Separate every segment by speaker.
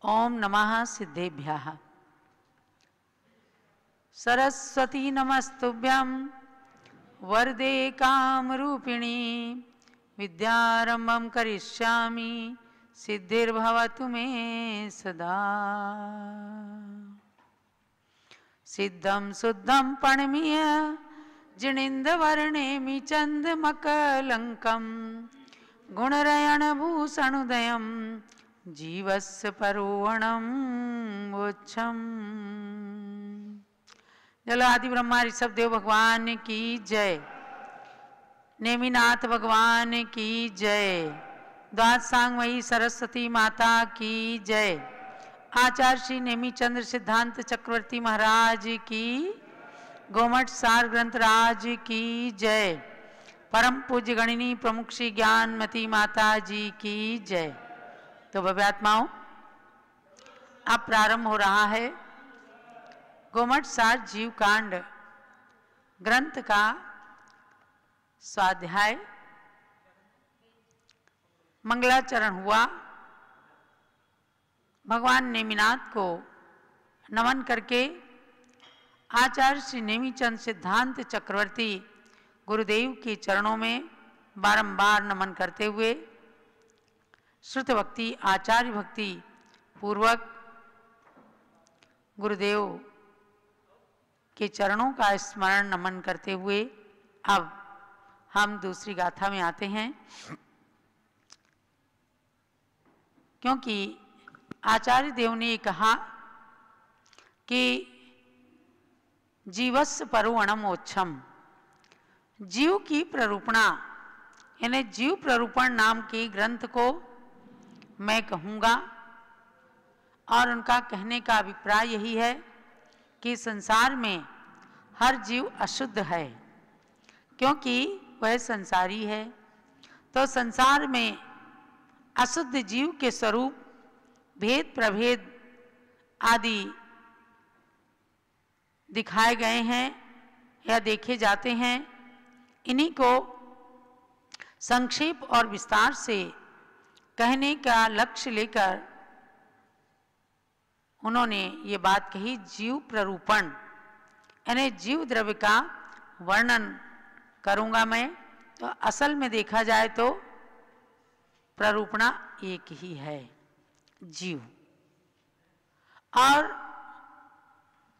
Speaker 1: ओम नमः सिद्धेभ्यः। सरस्वती नमस्तुभ्यं वरदे कामरूपिणी विद्यारंभं करिष्यामि सिद्धिर्भवतु मे सदा। सिद्धं शुद्धं प्रणमीय जिनेन्द्रवर्णेमि चन्द्रमकलङ्कं गुणरयणभूषणोदयं जीवस्य परोवणं वोच्छम्। जलो आदि ब्रह्मा ऋषभ देव भगवान की जय। नेमिनाथ भगवान की जय। द्वादशांगमयी सरस्वती माता की जय। आचार्य श्री नेमिचंद्र सिद्धांत चक्रवर्ती महाराज की, गोमठ सार ग्रंथ राज की जय। परम पूज्य गणिनी प्रमुख श्री ज्ञानमती माता जी की जय। तो भव्यात्माओं, अब प्रारंभ हो रहा है गोमठ सार जीव कांड ग्रंथ का स्वाध्याय। मंगलाचरण हुआ। भगवान नेमिनाथ को नमन करके आचार्य श्री नेमिचंद सिद्धांत चक्रवर्ती गुरुदेव के चरणों में बारंबार नमन करते हुए श्रुत भक्ति आचार्य भक्ति पूर्वक गुरुदेव के चरणों का स्मरण नमन करते हुए अब हम दूसरी गाथा में आते हैं। क्योंकि आचार्य देव ने कहा कि जीवस्य परोवणमोच्छम, जीव की प्ररूपणा यानी जीव प्ररूपण नाम के ग्रंथ को मैं कहूँगा। और उनका कहने का अभिप्राय यही है कि संसार में हर जीव अशुद्ध है, क्योंकि वह संसारी है। तो संसार में अशुद्ध जीव के स्वरूप भेद प्रभेद आदि दिखाए गए हैं या देखे जाते हैं। इन्हीं को संक्षेप और विस्तार से कहने का लक्ष्य लेकर उन्होंने ये बात कही। जीव प्ररूपण यानी जीव द्रव्य का वर्णन करूँगा मैं। तो असल में देखा जाए तो प्ररूपणा एक ही है, जीव। और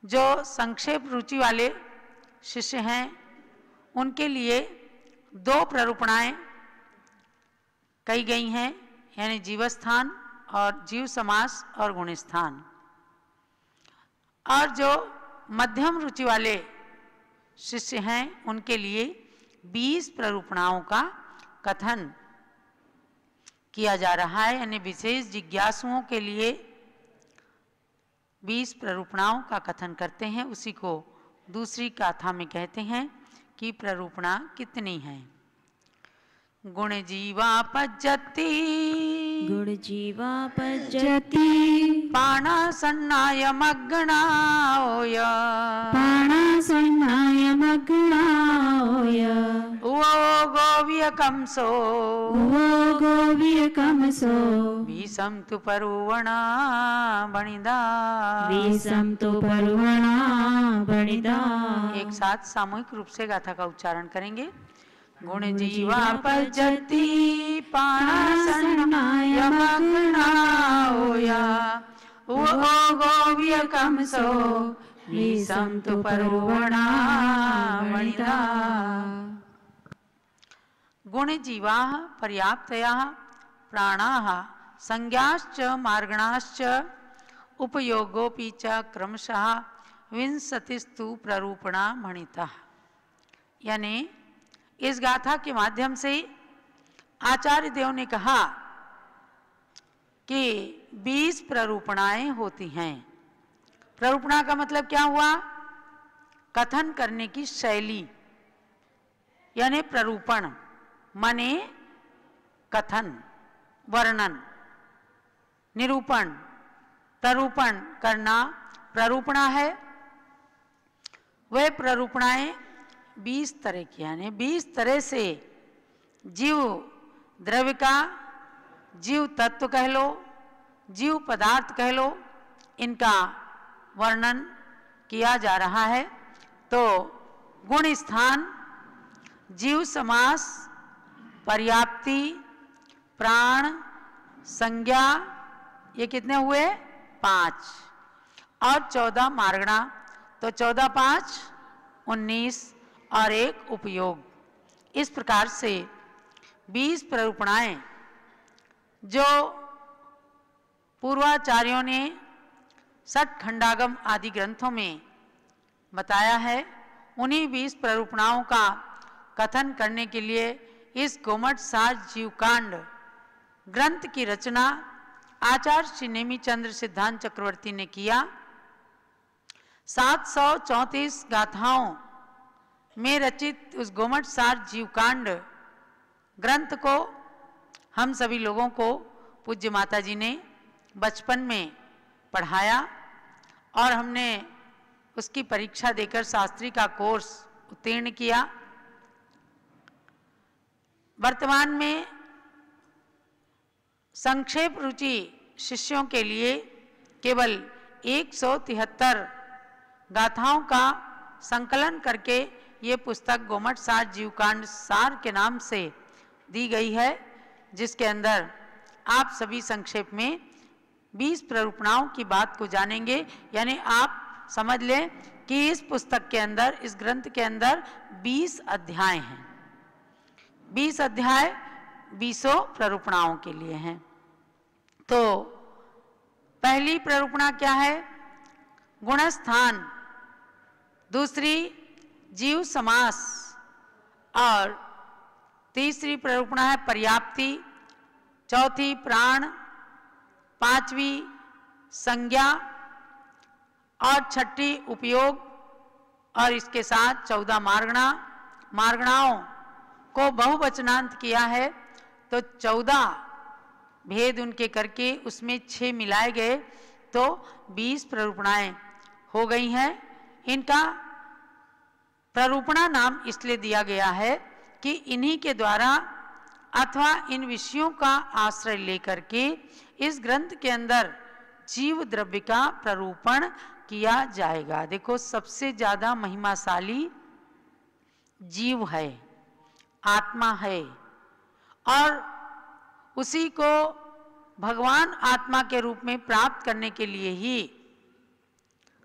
Speaker 1: जो संक्षेप रुचि वाले शिष्य हैं उनके लिए दो प्ररूपणाएं कही गई हैं, यानी जीवस्थान और जीव समास और गुणस्थान। और जो मध्यम रुचि वाले शिष्य हैं उनके लिए 20 प्ररूपणाओं का कथन किया जा रहा है। यानी विशेष जिज्ञासुओं के लिए 20 प्ररूपणाओं का कथन करते हैं। उसी को दूसरी गाथा में कहते हैं कि प्ररूपणा कितनी है। गुण जीवा पज्जति,
Speaker 2: गुण जीवा पज्जति,
Speaker 1: पाणासन्नाय मग्नाय,
Speaker 2: पाणासन्नाय मग्नाय,
Speaker 1: वो गोव्यकंसो,
Speaker 2: वो गोव्यकंसो,
Speaker 1: विषम तु परुवणा बणिदा,
Speaker 2: विषम तु परुवणा बणिदा।
Speaker 1: एक साथ सामूहिक रूप से गाथा का उच्चारण करेंगे। गुण जीवा पज्जति, पाणासन्नाय मग्नाय, वो गोव्यकंसो, विषम तु परुवणा बणिदा। गुण जीवा पर्याप्तया प्राणाः संज्ञाश्च मार्गणाश्च उपयोगोपि च क्रमशः विंशतिस्तु प्ररूपणा भणिता। यानी इस गाथा के माध्यम से आचार्य देव ने कहा कि 20 प्ररूपणाएं होती हैं। प्ररूपणा का मतलब क्या हुआ? कथन करने की शैली, यानी प्ररूपण माने कथन, वर्णन, निरूपण, प्ररूपण करना प्ररूपणा है। वह प्ररूपणाएं 20 तरह की, यानी 20 तरह से जीव द्रव्य का, जीव तत्व कह लो जीव पदार्थ कह लो, इनका वर्णन किया जा रहा है। तो गुण स्थान, जीव समास, पर्याप्ति, प्राण, संज्ञा, ये कितने हुए? 5 और 14 मार्गणा। तो 14 5 19 और 1 उपयोग। इस प्रकार से 20 प्ररूपणाएं जो पूर्वाचार्यों ने षट खंडागम आदि ग्रंथों में बताया है, उन्हीं 20 प्ररूपणाओं का कथन करने के लिए इस गोमठ सार जीवकांड ग्रंथ की रचना आचार्य श्री नेमी चंद्र सिद्धांत चक्रवर्ती ने किया। 734 गाथाओं में रचित उस गोमठ सार जीवकांड ग्रंथ को हम सभी लोगों को पूज्य माता जी ने बचपन में पढ़ाया और हमने उसकी परीक्षा देकर शास्त्री का कोर्स उत्तीर्ण किया। वर्तमान में संक्षेप रुचि शिष्यों के लिए केवल 173 गाथाओं का संकलन करके ये पुस्तक गोमठ सार जीवकांड सार के नाम से दी गई है, जिसके अंदर आप सभी संक्षेप में 20 प्ररूपणाओं की बात को जानेंगे। यानी आप समझ लें कि इस पुस्तक के अंदर, इस ग्रंथ के अंदर 20 अध्याय हैं। 20 अध्याय 20 प्ररूपणाओं के लिए हैं। तो पहली प्ररूपणा क्या है? गुणस्थान, दूसरी जीव समास और तीसरी प्ररूपणा है पर्याप्ति, चौथी प्राण, पांचवी संज्ञा और छठी उपयोग और इसके साथ 14 मार्गणा। मार्गणाओं को बहुवचनांत किया है तो 14 भेद उनके करके उसमें 6 मिलाए गए तो 20 प्ररूपणाएं हो गई हैं। इनका प्ररूपणा नाम इसलिए दिया गया है कि इन्हीं के द्वारा अथवा इन विषयों का आश्रय लेकर के इस ग्रंथ के अंदर जीव द्रव्य का प्ररूपण किया जाएगा। देखो, सबसे ज्यादा महिमाशाली जीव है, आत्मा है, और उसी को भगवान आत्मा के रूप में प्राप्त करने के लिए ही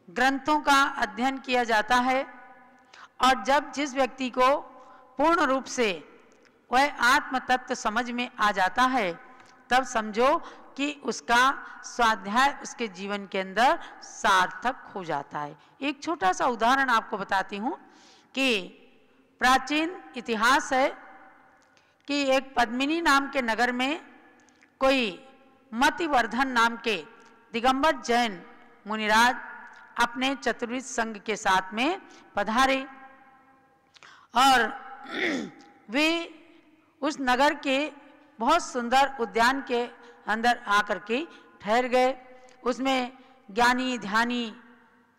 Speaker 1: ग्रंथों का अध्ययन किया जाता है। और जब जिस व्यक्ति को पूर्ण रूप से वह आत्म तत्व समझ में आ जाता है, तब समझो कि उसका स्वाध्याय उसके जीवन के अंदर सार्थक हो जाता है। एक छोटा सा उदाहरण आपको बताती हूँ कि प्राचीन इतिहास है कि एक पद्मिनी नाम के नगर में कोई मतिवर्धन नाम के दिगंबर जैन मुनिराज अपने चतुर्विध संघ के साथ में पधारे और वे उस नगर के बहुत सुंदर उद्यान के अंदर आकर के ठहर गए। उसमें ज्ञानी ध्यानी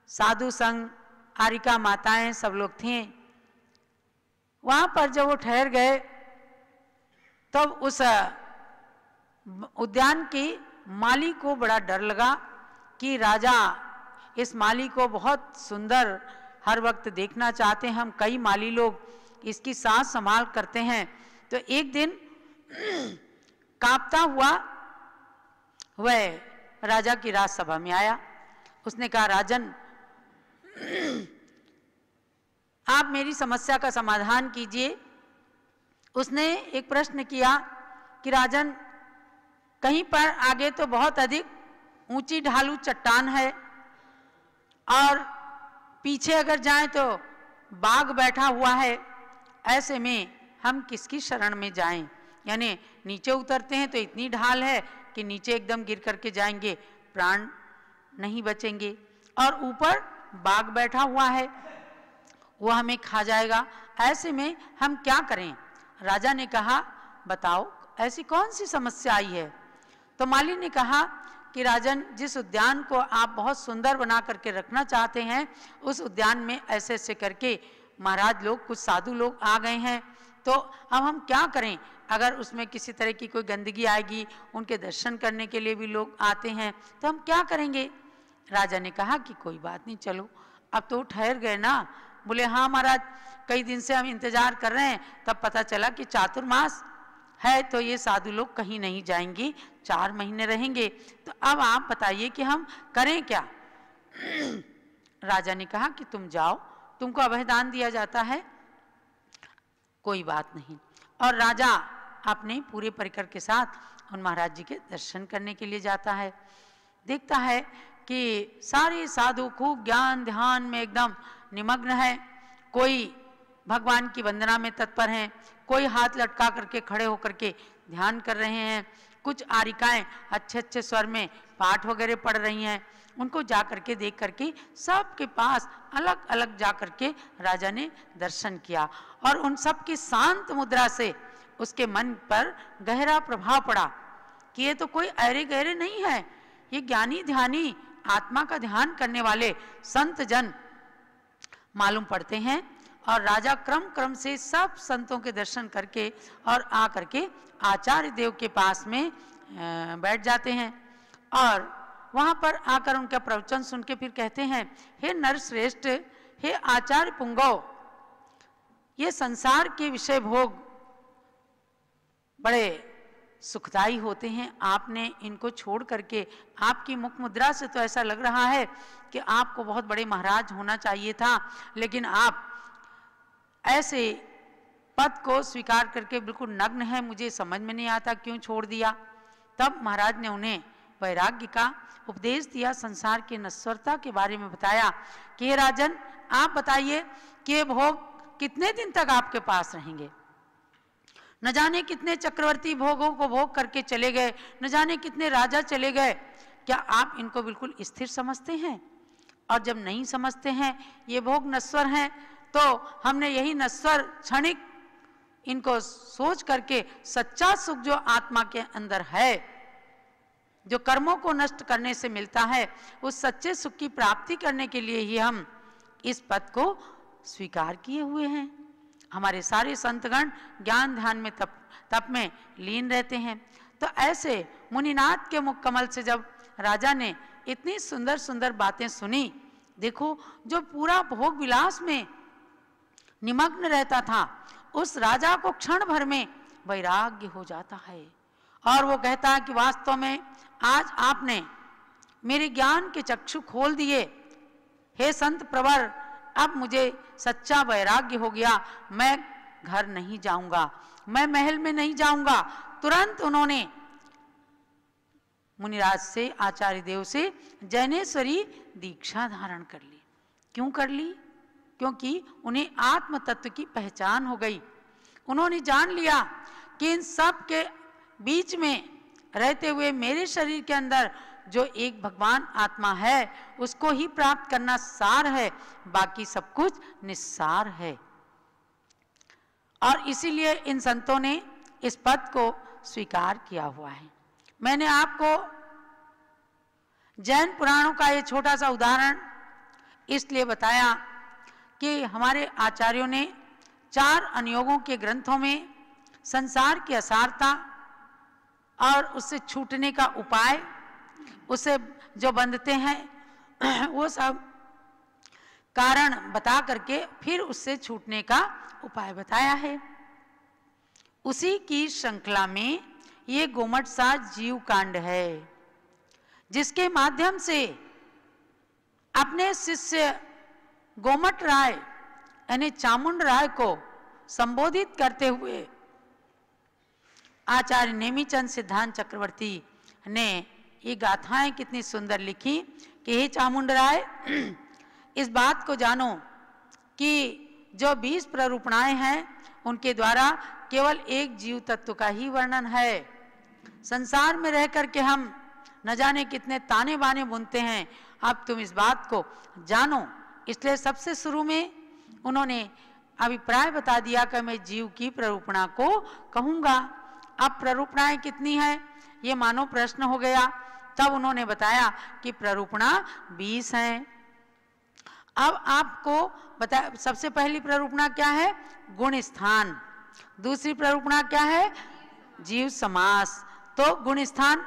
Speaker 1: साधु संघ, आरिका माताएं सब लोग थे। वहां पर जब वो ठहर गए तब उस उद्यान के माली को बड़ा डर लगा कि राजा इस माली को बहुत सुंदर हर वक्त देखना चाहते हैं, हम कई माली लोग इसकी साथ संभाल करते हैं। तो एक दिन कांपता हुआ वह राजा की राजसभा में आया। उसने कहा, राजन आप मेरी समस्या का समाधान कीजिए। उसने एक प्रश्न किया कि राजन, कहीं पर आगे तो बहुत अधिक ऊंची ढालू चट्टान है और पीछे अगर जाएं तो बाघ बैठा हुआ है, ऐसे में हम किसकी शरण में जाएं? यानी नीचे उतरते हैं तो इतनी ढाल है कि नीचे एकदम गिर करके जाएंगे, प्राण नहीं बचेंगे, और ऊपर बाघ बैठा हुआ है, वो हमें खा जाएगा। ऐसे में हम क्या करें? राजा ने कहा, बताओ ऐसी कौन सी समस्या आई है? तो माली ने कहा कि राजन, जिस उद्यान को आप बहुत सुंदर बना करके रखना चाहते हैं, उस उद्यान में ऐसे ऐसे करके महाराज लोग, कुछ साधु लोग आ गए हैं, तो अब हम क्या करें? अगर उसमें किसी तरह की कोई गंदगी आएगी, उनके दर्शन करने के लिए भी लोग आते हैं, तो हम क्या करेंगे? राजा ने कहा कि कोई बात नहीं, चलो अब तो ठहर गए ना। बोले हाँ महाराज, कई दिन से हम इंतजार कर रहे हैं, तब पता चला कि चातुर्मास है तो ये साधु लोग कहीं नहीं जाएंगी, 4 महीने रहेंगे, तो अब आप बताइए कि हम करें क्या? राजा ने कहा कि तुम जाओ, तुमको अभयदान दिया जाता है, कोई बात नहीं। और राजा अपने पूरे परिकर के साथ उन महाराज जी के दर्शन करने के लिए जाता है। देखता है कि सारे साधु खूब ज्ञान ध्यान में एकदम निमग्न है, कोई भगवान की वंदना में तत्पर हैं, कोई हाथ लटका करके खड़े होकर के ध्यान कर रहे हैं, कुछ आरिकाएं अच्छे अच्छे स्वर में पाठ वगैरह पढ़ रही हैं। उनको जा करके देख करके सबके पास अलग अलग जा करके राजा ने दर्शन किया, और उन सब की शांत मुद्रा से उसके मन पर गहरा प्रभाव पड़ा कि ये तो कोई अरे गहरे नहीं है, ये ज्ञानी ध्यानी आत्मा का ध्यान करने वाले संत जन मालूम पड़ते हैं। और राजा क्रम क्रम से सब संतों के दर्शन करके और आ करके आचार्य देव के पास में बैठ जाते हैं, और वहाँ पर आकर उनका प्रवचन सुन के फिर कहते हैं, हे नरश्रेष्ठ, हे आचार्य पुंगव, ये संसार के विषय भोग बड़े सुखदायी होते हैं, आपने इनको छोड़ करके, आपकी मुख मुद्रा से तो ऐसा लग रहा है कि आपको बहुत बड़े महाराज होना चाहिए था, लेकिन आप ऐसे पद को स्वीकार करके बिल्कुल नग्न है, मुझे समझ में नहीं आता क्यों छोड़ दिया। तब महाराज ने उन्हें वैराग्य का उपदेश दिया, संसार की नश्वरता के बारे में बताया कि हे राजन, आप बताइए कि ये भोग कितने दिन तक आपके पास रहेंगे? न जाने कितने चक्रवर्ती भोगों को भोग करके चले गए, न जाने कितने राजा चले गए, क्या आप इनको बिल्कुल स्थिर समझते हैं? और जब नहीं समझते हैं, ये भोग नश्वर हैं, तो हमने यही नश्वर क्षणिक इनको सोच करके सच्चा सुख जो आत्मा के अंदर है, जो कर्मों को नष्ट करने से मिलता है, उस सच्चे सुख की प्राप्ति करने के लिए ही हम इस पद को स्वीकार किए हुए हैं। हमारे सारे संतगण ज्ञान ध्यान में तप में लीन रहते हैं। तो ऐसे मुनिनाथ के मुख कमल से जब राजा ने इतनी सुंदर सुंदर बातें सुनी, देखो जो पूरा भोग विलास में निमग्न रहता था, उस राजा को क्षण भर में वैराग्य हो जाता है, और वो कहता है कि वास्तव में आज आपने मेरे ज्ञान के चक्षु खोल दिए, हे संत प्रवर, अब मुझे सच्चा वैराग्य हो गया, मैं घर नहीं जाऊंगा, मैं महल में नहीं जाऊंगा। तुरंत उन्होंने मुनिराज से, आचार्य देव से जैनेश्वरी दीक्षा धारण कर ली। क्यों कर ली? क्योंकि उन्हें आत्म तत्व की पहचान हो गई। उन्होंने जान लिया कि इन सब के बीच में रहते हुए मेरे शरीर के अंदर जो एक भगवान आत्मा है, उसको ही प्राप्त करना सार है, बाकी सब कुछ निस्सार है। और इसीलिए इन संतों ने इस पद को स्वीकार किया हुआ है। मैंने आपको जैन पुराणों का ये छोटा सा उदाहरण इसलिए बताया कि हमारे आचार्यों ने 4 अनुयोगों के ग्रंथों में संसार की असारता और उससे छूटने का उपाय, उसे जो बंधते हैं वो सब कारण बता करके फिर उससे छूटने का उपाय बताया है। उसी की श्रृंखला में ये गोमट सा जीव कांड है, जिसके माध्यम से अपने शिष्य गोमट राय यानी चामुंड राय को संबोधित करते हुए आचार्य नेमिचंद सिद्धांत चक्रवर्ती ने ये गाथाएं कितनी सुंदर लिखी कि हे चामुंड राय, इस बात को जानो कि जो 20 प्ररूपणाएं हैं उनके द्वारा केवल एक जीव तत्व का ही वर्णन है। संसार में रह करके हम न जाने कितने ताने बाने बुनते हैं, अब तुम इस बात को जानो। इसलिए सबसे शुरू में उन्होंने अभिप्राय बता दिया कि मैं जीव की प्ररूपणा को कहूँगा। अब प्ररूपणाएं कितनी हैं ये मानो प्रश्न हो गया। तब उन्होंने बताया कि प्ररूपणा 20 हैं। अब आपको बता, सबसे पहली प्ररूपणा क्या है? गुण स्थान। दूसरी प्ररूपणा क्या है? जीव समास। तो गुण स्थान,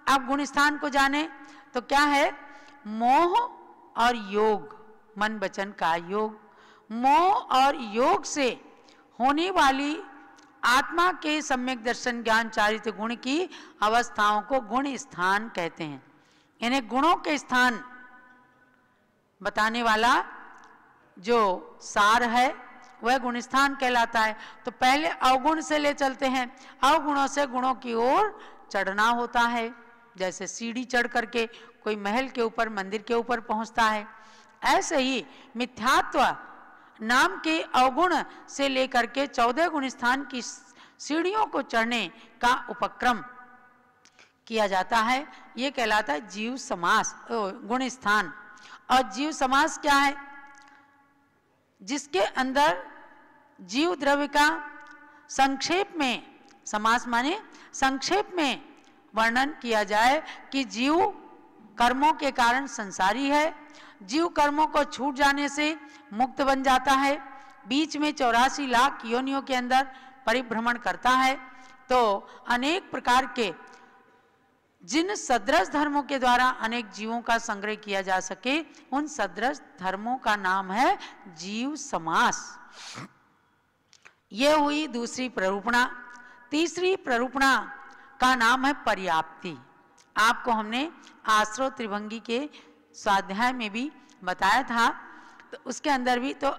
Speaker 1: आप गुण स्थान को जाने तो क्या है? मोह और योग, मन वचन का योग। मोह और योग से होने वाली आत्मा के सम्यक दर्शन ज्ञान चारित्र गुण की अवस्थाओं को गुण स्थान कहते हैं। इन्हें गुणों के स्थान बताने वाला जो सार है वह गुण स्थान कहलाता है। तो पहले अवगुण से ले चलते हैं, अवगुणों से गुणों की ओर चढ़ना होता है। जैसे सीढ़ी चढ़ करके कोई महल के ऊपर, मंदिर के ऊपर पहुंचता है, ऐसे ही मिथ्यात्व नाम के अवगुण से लेकर के 14 गुण स्थान की सीढ़ियों को चढ़ने का उपक्रम किया जाता है। ये कहलाता है जीव समास, गुण स्थान। और जीव समास क्या है? जिसके अंदर जीव द्रव्य का संक्षेप में, समास माने संक्षेप में वर्णन किया जाए कि जीव कर्मों के कारण संसारी है, जीव कर्मों को छूट जाने से मुक्त बन जाता है, बीच में 84 लाख योनियों के अंदर परिभ्रमण करता है। तो अनेक प्रकार के जिन सदृश धर्मों के द्वारा अनेक जीवों का संग्रह किया जा सके, उन सदृश धर्मों का नाम है जीव समास। यह हुई दूसरी प्ररूपणा। तीसरी प्ररूपणा का नाम है पर्याप्ति। आपको हमने आश्रव त्रिभंगी के स्वाध्याय में भी बताया था, तो उसके अंदर भी तो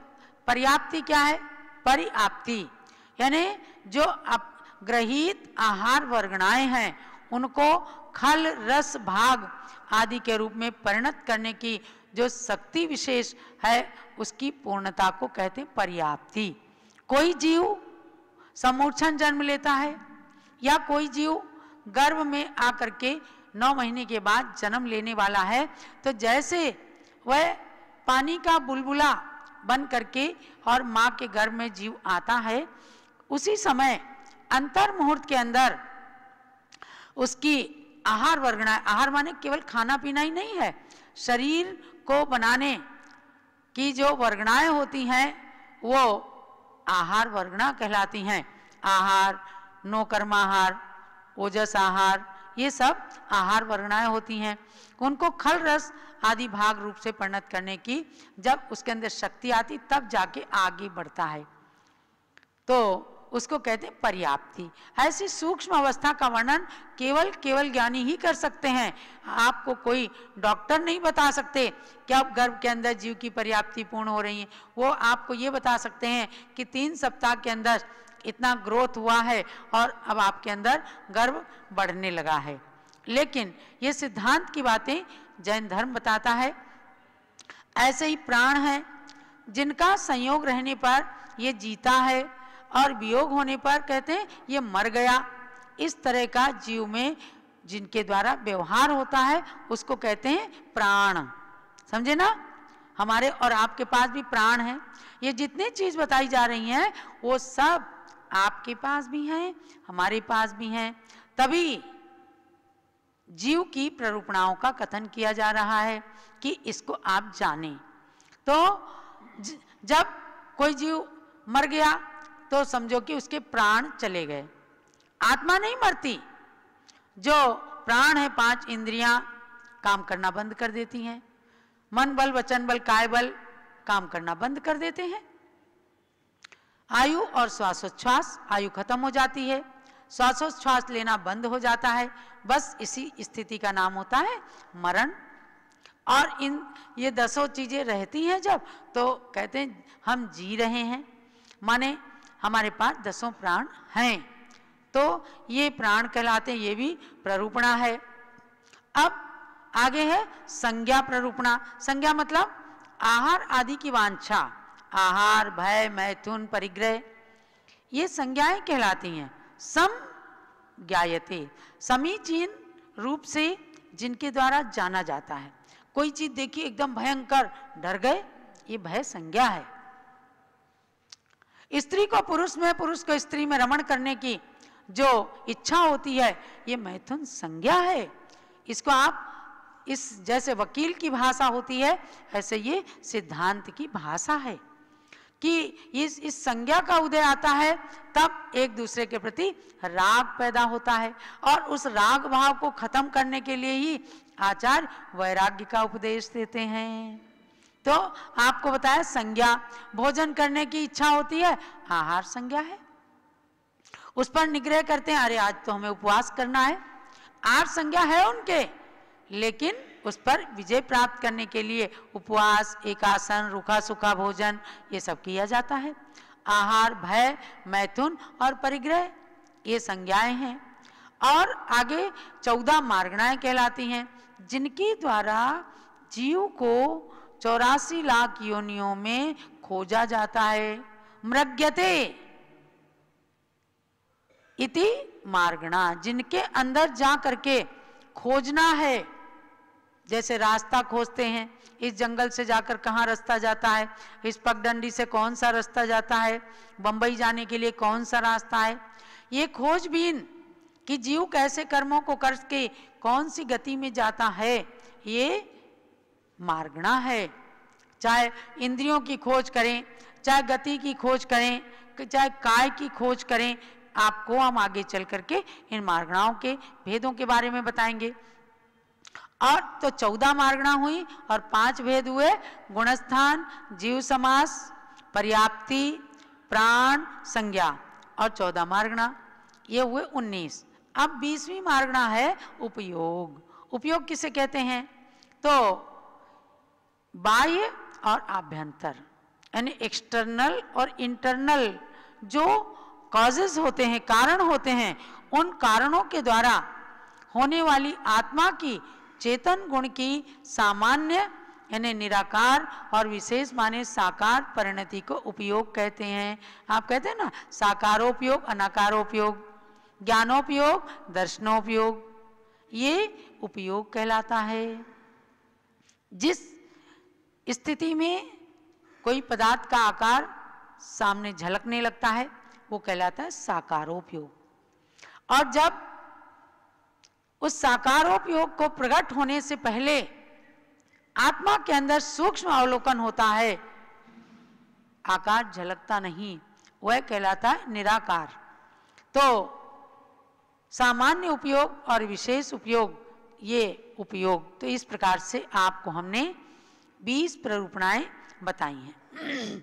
Speaker 1: पर्याप्ति क्या है? परिआप्ति, यानी जो ग्रहित आहार वर्गणाएं हैं उनको खल रस भाग आदि के रूप में परिणत करने की जो शक्ति विशेष है उसकी पूर्णता को कहते हैं पर्याप्ति। कोई जीव समूर्छन जन्म लेता है या कोई जीव गर्भ में आकर के 9 महीने के बाद जन्म लेने वाला है, तो जैसे वह पानी का बुलबुला बन करके और माँ के गर्भ में जीव आता है, उसी समय अंतर मुहूर्त के अंदर उसकी आहार वर्गणा, आहार माने केवल खाना पीना ही नहीं है, शरीर को बनाने की जो वर्गणाएं होती हैं वो आहार वर्गणा कहलाती हैं। आहार, नौकर्माहार, ओजस आहार, ये सब आहार वर्गणाएं होती हैं। उनको खल रस आदि भाग रूप से परिणत करने की जब उसके अंदर शक्ति आती तब जाके आगे बढ़ता है, तो उसको कहते हैं पर्याप्ति। ऐसी सूक्ष्म अवस्था का वर्णन केवल ज्ञानी ही कर सकते हैं। आपको कोई डॉक्टर नहीं बता सकते कि अब गर्भ के अंदर जीव की पर्याप्ति पूर्ण हो रही है। वो आपको ये बता सकते हैं कि 3 सप्ताह के अंदर इतना ग्रोथ हुआ है और अब आपके अंदर गर्भ बढ़ने लगा है। लेकिन ये सिद्धांत की बातें जैन धर्म बताता है। ऐसे ही प्राण है जिनका संयोग रहने पर ये जीता है और वियोग होने पर कहते हैं ये मर गया। इस तरह का जीव में जिनके द्वारा व्यवहार होता है उसको कहते हैं प्राण। समझे ना? हमारे और आपके पास भी प्राण है। ये जितनी चीज बताई जा रही हैं वो सब आपके पास भी हैं, हमारे पास भी हैं। तभी जीव की प्ररूपणाओं का कथन किया जा रहा है कि इसको आप जानें। तो जब कोई जीव मर गया तो समझो कि उसके प्राण चले गए। आत्मा नहीं मरती। जो प्राण है 5 इंद्रियां काम करना बंद कर देती हैं। मन बल, वचन बल, काय बल काम करना बंद कर देते हैं। आयु और श्वासोच्छ्वास, आयु खत्म हो जाती है, श्वासोच्छ्वास लेना बंद हो जाता है। बस इसी स्थिति का नाम होता है मरण। और ये 10 चीजें रहती हैं जब, तो कहते हैं हम जी रहे हैं, माने हमारे पास 10 प्राण हैं, तो ये प्राण कहलाते हैं। ये भी प्ररूपणा है। अब आगे है संज्ञा प्ररूपणा। संज्ञा मतलब आहार आदि की वांछा, आहार, भय, मैथुन, परिग्रह, ये संज्ञाएं कहलाती हैं। सम ज्ञायते, समीचीन रूप से जिनके द्वारा जाना जाता है। कोई चीज देखी एकदम भयंकर, डर गए, ये भय संज्ञा है। स्त्री को पुरुष में, पुरुष को स्त्री में रमण करने की जो इच्छा होती है, ये मैथुन संज्ञा है। इसको आप इस जैसे वकील की भाषा होती है ऐसे ये सिद्धांत की भाषा है कि इस संज्ञा का उदय आता है, तब एक दूसरे के प्रति राग पैदा होता है, और उस राग भाव को खत्म करने के लिए ही आचार्य वैराग्य का उपदेश देते हैं। तो आपको बताया संज्ञा, भोजन करने की इच्छा होती है, आहार संज्ञा है, उस पर निग्रह करते हैं, अरे आज तो हमें उपवास करना है, आहार संज्ञा है उनके, लेकिन उस पर विजय प्राप्त करने के लिए उपवास, एकासन, रूखा सूखा भोजन ये सब किया जाता है। आहार, भय, मैथुन और परिग्रह ये संज्ञाएं हैं। और आगे 14 मार्गणाएं कहलाती हैं, जिनके द्वारा जीव को 84 लाख योनियों में खोजा जाता है। मृग्यते इति मार्गणा, जिनके अंदर जा करके खोजना है, जैसे रास्ता खोजते हैं, इस जंगल से जाकर कहाँ रास्ता जाता है, इस पगडंडी से कौन सा रास्ता जाता है, बंबई जाने के लिए कौन सा रास्ता है, ये खोजबीन कि जीव कैसे कर्मों को करके कौन सी गति में जाता है, ये मार्गणा है। चाहे इंद्रियों की खोज करें, चाहे गति की खोज करें, चाहे काय की खोज करें, आपको हम आगे चल करके इन मार्गणाओं के भेदों के बारे में बताएंगे। और तो 14 मार्गणा हुई और 5 भेद हुए, गुणस्थान, जीव समास, पर्याप्ति, प्राण, संज्ञा, और 14 मार्गणा, ये हुए 19। अब 20वीं मार्गणा है उपयोग। उपयोग किसे कहते हैं? तो बाह्य और आभ्यंतर, यानी एक्सटर्नल और इंटरनल जो कॉजेज होते हैं, कारण होते हैं, उन कारणों के द्वारा होने वाली आत्मा की चेतन गुण की सामान्य यानी निराकार और विशेष माने साकार परिणति को उपयोग कहते हैं। आप कहते हैं ना, साकारोपयोग, अनाकारोपयोग, ज्ञानोपयोग, दर्शनोपयोग, ये उपयोग कहलाता है। जिस स्थिति में कोई पदार्थ का आकार सामने झलकने लगता है वो कहलाता है साकारोपयोग, और जब उस साकारोपयोग को प्रकट होने से पहले आत्मा के अंदर सूक्ष्म अवलोकन होता है, आकार झलकता नहीं, वह कहलाता है निराकार। तो सामान्य उपयोग और विशेष उपयोग, ये उपयोग, तो इस प्रकार से आपको हमने 20 प्ररूपणाएं बताई हैं।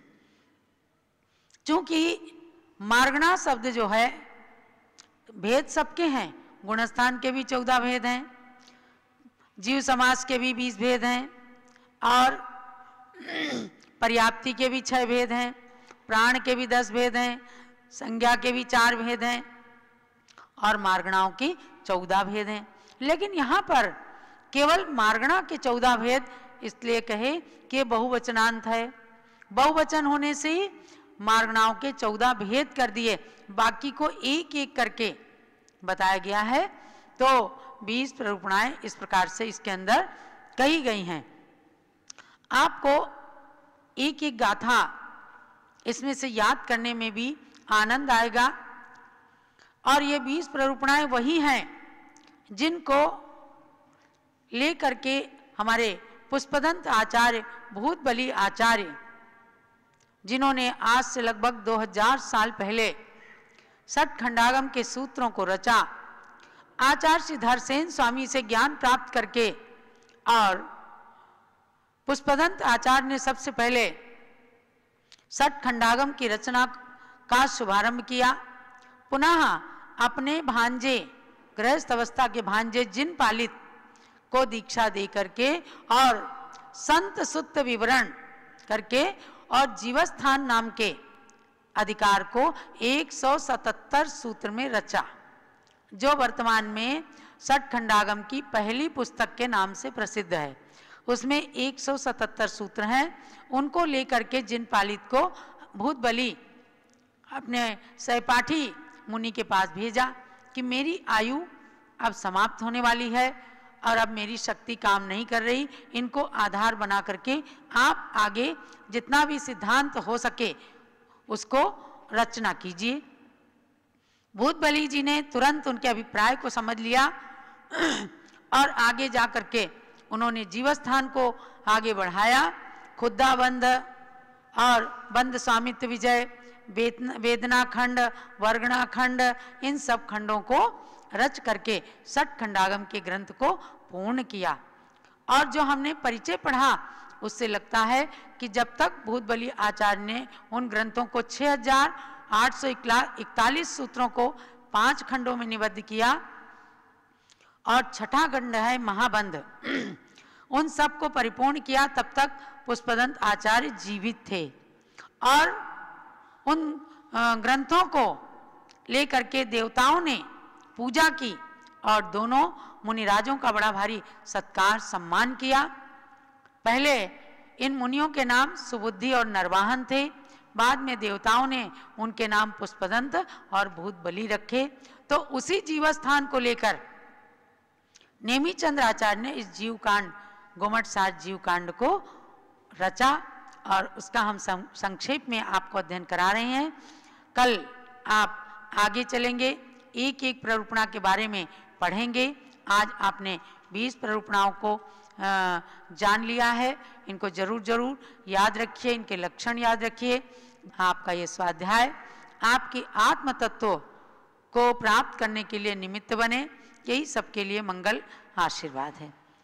Speaker 1: चूंकि मार्गणा शब्द जो है भेद सबके हैं, गुणस्थान के भी 14 भेद हैं, जीव समास के भी 20 भेद हैं, और पर्याप्ति के भी 6 भेद हैं, प्राण के भी 10 भेद हैं, संज्ञा के भी 4 भेद हैं, और मार्गणाओं के 14 भेद हैं। लेकिन यहाँ पर केवल मार्गणा के 14 भेद इसलिए कहे कि बहुवचनांत है, बहुवचन होने से ही मार्गणाओं के 14 भेद कर दिए, बाकी को एक एक करके बताया गया है। तो 20 प्ररूपणाएं इस प्रकार से इसके अंदर कही गई हैं। आपको एक एक गाथा इसमें से याद करने में भी आनंद आएगा, और ये 20 प्ररूपणाएं वही हैं जिनको लेकर के हमारे पुष्पदंत आचार्य, भूतबली आचार्य, जिन्होंने आज से लगभग 2000 साल पहले षटखंडागम के सूत्रों को रचा, आचार्य श्री धरसेन स्वामी से ज्ञान प्राप्त करके, और पुष्पदंत आचार्य ने सबसे पहले षटखंडागम की रचना का शुभारंभ किया। पुनः अपने भांजे, गृहस्थ अवस्था के भांजे जिन पालित को दीक्षा दे करके और संत सुत्त विवरण करके और जीवस्थान नाम के अधिकार को 177 सूत्र में रचा, जो वर्तमान में षटखंडागम की पहली पुस्तक के नाम से प्रसिद्ध है। उसमें 177 सूत्र हैं। उनको लेकर के जिन पालित को भूतबली अपने सहपाठी मुनि के पास भेजा कि मेरी आयु अब समाप्त होने वाली है और अब मेरी शक्ति काम नहीं कर रही, इनको आधार बना करके आप आगे जितना भी सिद्धांत हो सके उसको रचना कीजिए। भूतबली जी ने तुरंत उनके अभिप्राय को समझ लिया और आगे जा करके उन्होंने जीवस्थान को आगे बढ़ाया। खुद्दाबंध और बंद स्वामित्व विजय, वेदना खंड, वर्गणा खंड, इन सब खंडों को रच करके षट खंडागम के ग्रंथ को पूर्ण किया। और जो हमने परिचय पढ़ा उससे लगता है कि जब तक भूत बलि आचार्य ने उन ग्रंथों को 6841 सूत्रों को 5 खंडों में निबद्ध किया और छठा खंड है महाबंध, उन सब को परिपूर्ण किया, तब तक पुष्पदंत आचार्य जीवित थे। और उन ग्रंथों को लेकर के देवताओं ने पूजा की और दोनों मुनिराजों का बड़ा भारी सत्कार सम्मान किया। पहले इन मुनियों के नाम सुबुद्धि और नरवाहन थे, बाद में देवताओं ने उनके नाम पुष्पदंत और भूत बलि रखे। तो उसी जीवस्थान को लेकर नेमिचंद्र आचार्य ने इस जीवकांड, गोमट सार जीवकांड को रचा और उसका हम संक्षेप में आपको अध्ययन करा रहे हैं। कल आप आगे चलेंगे, एक एक प्ररूपणा के बारे में पढ़ेंगे। आज आपने 20 प्ररूपणाओं को जान लिया है, इनको जरूर याद रखिए, इनके लक्षण याद रखिए। आपका ये स्वाध्याय आपके आत्म तत्व को प्राप्त करने के लिए निमित्त बने, यही सबके लिए मंगल आशीर्वाद है।